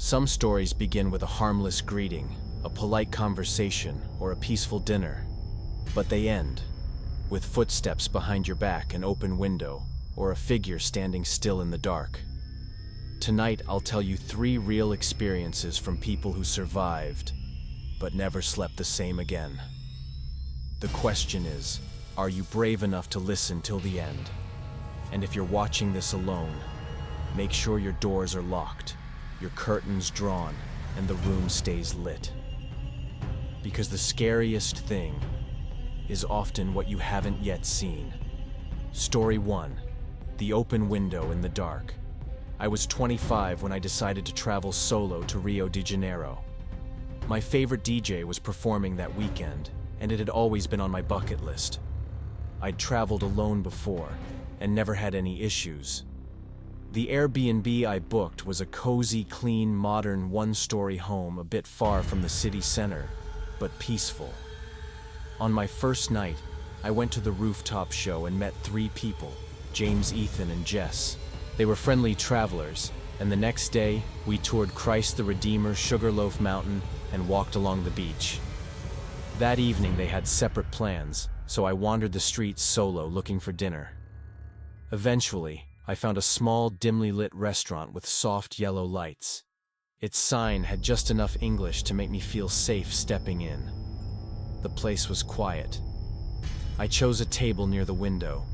Some stories begin with a harmless greeting, a polite conversation, or a peaceful dinner. But they end with footsteps behind your back, an open window, or a figure standing still in the dark. Tonight, I'll tell you 3 real experiences from people who survived, but never slept the same again. The question is, are you brave enough to listen till the end? And if you're watching this alone, make sure your doors are locked, your curtains drawn, and the room stays lit. Because the scariest thing is often what you haven't yet seen. Story 1. The open window in the dark. I was 25 when I decided to travel solo to Rio de Janeiro. My favorite DJ was performing that weekend, and it had always been on my bucket list. I'd traveled alone before, and never had any issues. The Airbnb I booked was a cozy, clean, modern one-story home a bit far from the city center, but peaceful. On my first night, I went to the rooftop show and met 3 people, James, Ethan, and Jess. They were friendly travelers, and the next day, we toured Christ the Redeemer, Sugarloaf Mountain, and walked along the beach. That evening they had separate plans, so I wandered the streets solo looking for dinner. Eventually, I found a small, dimly lit restaurant with soft yellow lights. Its sign had just enough English to make me feel safe stepping in. The place was quiet. I chose a table near the window.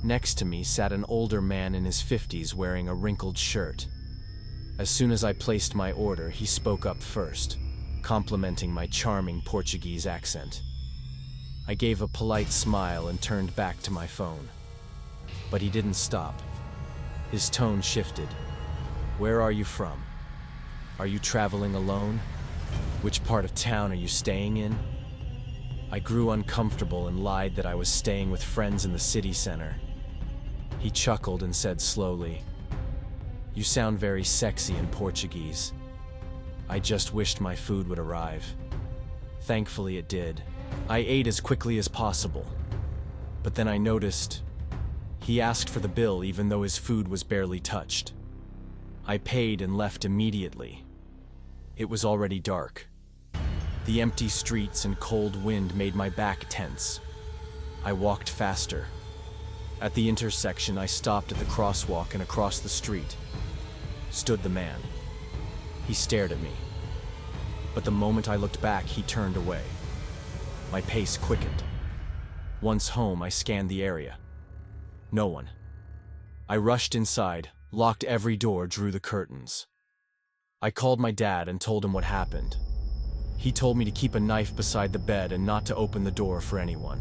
Next to me sat an older man in his 50s wearing a wrinkled shirt. As soon as I placed my order, he spoke up first, complimenting my charming Portuguese accent. I gave a polite smile and turned back to my phone. But he didn't stop. His tone shifted. Where are you from? Are you traveling alone? Which part of town are you staying in? I grew uncomfortable and lied that I was staying with friends in the city center. He chuckled and said slowly, "You sound very sexy in Portuguese." I just wished my food would arrive. Thankfully it did. I ate as quickly as possible. But then I noticed he asked for the bill even though his food was barely touched. I paid and left immediately. It was already dark. The empty streets and cold wind made my back tense. I walked faster. At the intersection, I stopped at the crosswalk, and across the street stood the man. He stared at me. But the moment I looked back, he turned away. My pace quickened. Once home, I scanned the area. No one. I rushed inside, locked every door, drew the curtains. I called my dad and told him what happened. He told me to keep a knife beside the bed and not to open the door for anyone.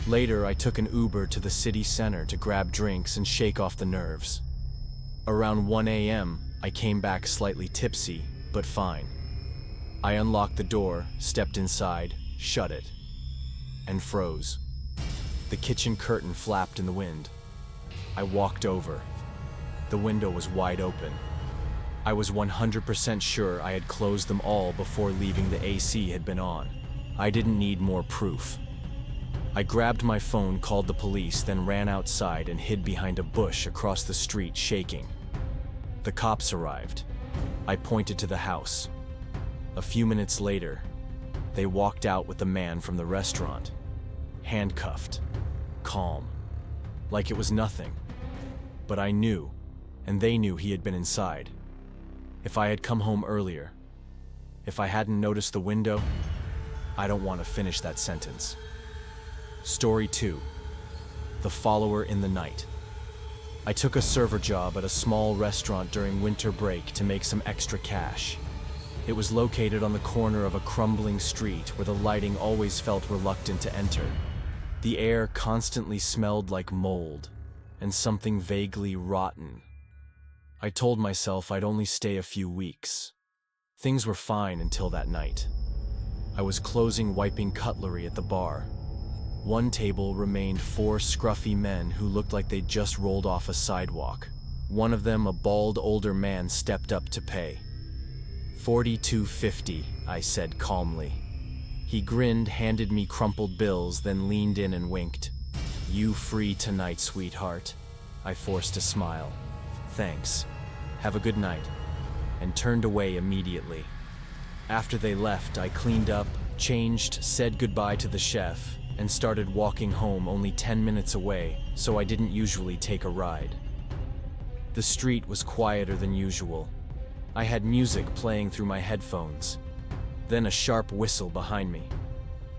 Later, I took an Uber to the city center to grab drinks and shake off the nerves. Around 1 a.m., I came back slightly tipsy, but fine. I unlocked the door, stepped inside, shut it, and froze. The kitchen curtain flapped in the wind. I walked over. The window was wide open. I was 100% sure I had closed them all before leaving. The AC had been on. I didn't need more proof. I grabbed my phone, called the police, then ran outside and hid behind a bush across the street, shaking. The cops arrived. I pointed to the house. A few minutes later, they walked out with the man from the restaurant, handcuffed, calm, like it was nothing. But I knew, and they knew he had been inside. If I had come home earlier, if I hadn't noticed the window, I don't want to finish that sentence. Story 2. The follower in the night. I took a server job at a small restaurant during winter break to make some extra cash. It was located on the corner of a crumbling street where the lighting always felt reluctant to enter. The air constantly smelled like mold and something vaguely rotten. I told myself I'd only stay a few weeks. Things were fine until that night. I was closing wiping cutlery at the bar. One table remained 4 scruffy men who looked like they'd just rolled off a sidewalk. One of them, a bald older man, stepped up to pay. $42.50, I said calmly. He grinned, handed me crumpled bills, then leaned in and winked. "You free tonight, sweetheart?" I forced a smile. "Thanks. Have a good night." and turned away immediately. After they left, I cleaned up, changed, said goodbye to the chef, and started walking home only 10 minutes away, so I didn't usually take a ride. The street was quieter than usual. I had music playing through my headphones. Then a sharp whistle behind me.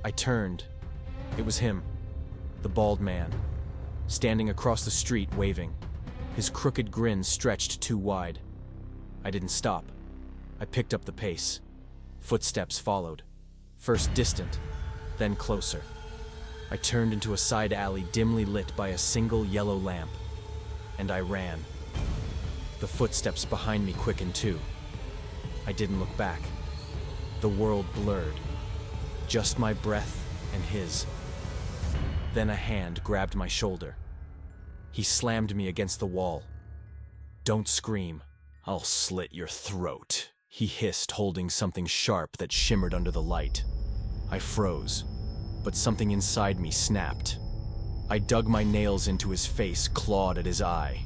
I turned. It was him, the bald man, standing across the street waving. His crooked grin stretched too wide. I didn't stop. I picked up the pace. Footsteps followed. First distant, then closer. I turned into a side alley dimly lit by a single yellow lamp, and I ran. The footsteps behind me quickened too. I didn't look back. The world blurred. Just my breath and his. Then a hand grabbed my shoulder. He slammed me against the wall. "Don't scream. I'll slit your throat," he hissed, holding something sharp that shimmered under the light. I froze, but something inside me snapped. I dug my nails into his face, clawed at his eye.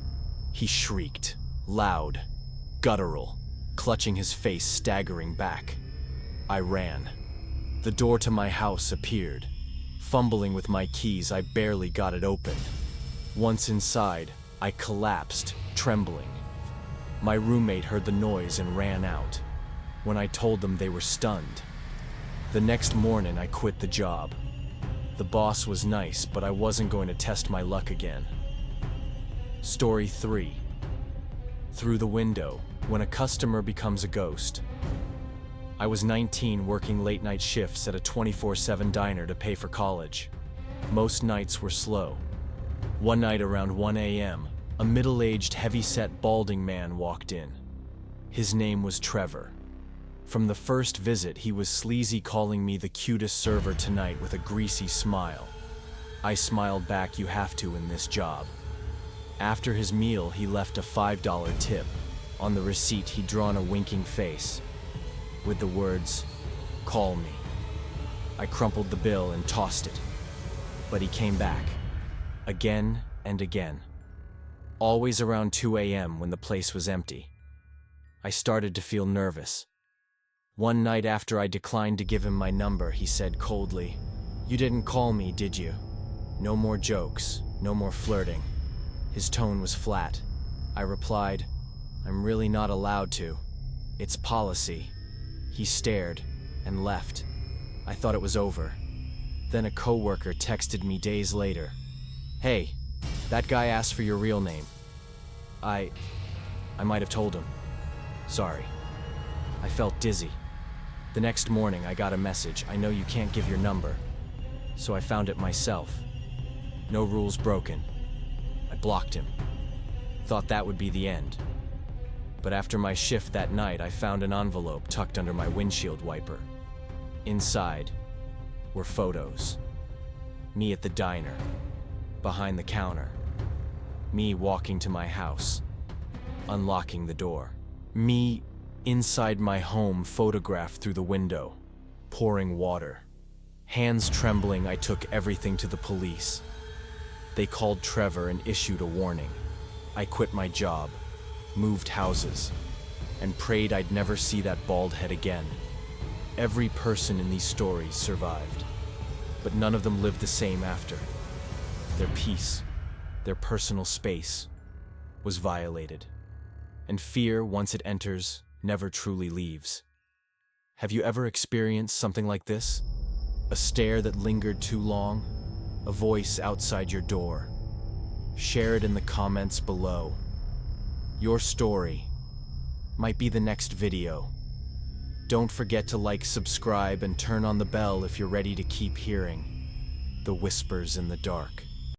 He shrieked, loud, guttural, clutching his face, staggering back. I ran. The door to my house appeared. Fumbling with my keys, I barely got it open. Once inside, I collapsed, trembling. My roommate heard the noise and ran out. When I told them, they were stunned. The next morning, I quit the job. The boss was nice, but I wasn't going to test my luck again. Story 3. Through the window, when a customer becomes a ghost. I was 19, working late-night shifts at a 24/7 diner to pay for college. Most nights were slow. One night around 1 a.m., a middle-aged, heavy-set, balding man walked in. His name was Trevor. From the first visit, he was sleazy, calling me the cutest server tonight with a greasy smile. I smiled back, "You have to in this job." After his meal, he left a $5 tip. On the receipt, he'd drawn a winking face with the words, "Call me." I crumpled the bill and tossed it. But he came back. Again and again. Always around 2 a.m. when the place was empty. I started to feel nervous. One night after I declined to give him my number, he said coldly, "You didn't call me, did you? No more jokes, no more flirting." His tone was flat. I replied, "I'm really not allowed to. It's policy." He stared and left. I thought it was over. Then a coworker texted me days later, "Hey, that guy asked for your real name." I might have told him. Sorry. I felt dizzy. The next morning I got a message, "I know you can't give your number." So I found it myself. No rules broken. I blocked him. Thought that would be the end. But after my shift that night, I found an envelope tucked under my windshield wiper. Inside were photos. Me at the diner, behind the counter. Me walking to my house, unlocking the door. Me inside my home, photographed through the window, pouring water. Hands trembling, I took everything to the police. They called Trevor and issued a warning. I quit my job, moved houses, and prayed I'd never see that bald head again. Every person in these stories survived, but none of them lived the same after. Their peace, their personal space, was violated. And fear, once it enters, never truly leaves. Have you ever experienced something like this? A stare that lingered too long? A voice outside your door? Share it in the comments below. Your story might be the next video. Don't forget to like, subscribe, and turn on the bell if you're ready to keep hearing the whispers in the dark.